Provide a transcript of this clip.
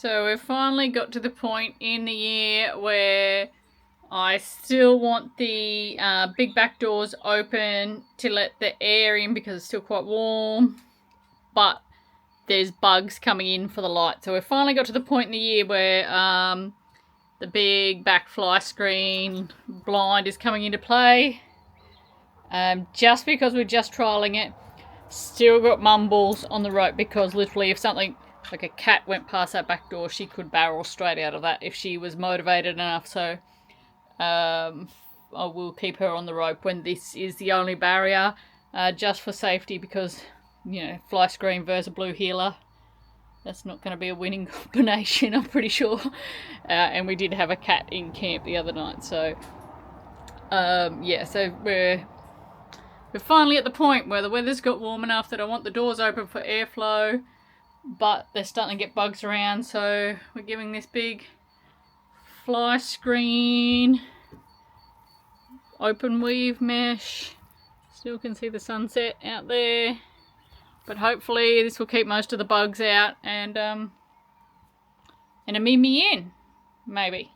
So we've finally got to the point in the year where I still want the big back doors open to let the air in because it's still quite warm, but there's bugs coming in for the light. So we've finally got to the point in the year where the big back fly screen blind is coming into play. Just because we're just trialling it, still got mumbles on the rope because literally if something like a cat went past that back door, she could barrel straight out of that if she was motivated enough. So I will keep her on the rope when this is the only barrier, just for safety, because, you know, fly screen versus blue heeler, that's not going to be a winning combination, I'm pretty sure. And we did have a cat in camp the other night, so yeah, so we're finally at the point where the weather's got warm enough that I want the doors open for airflow, but they're starting to get bugs around, so we're giving this big fly screen open weave mesh. Still can see the sunset out there, but hopefully this will keep most of the bugs out and a me in, maybe.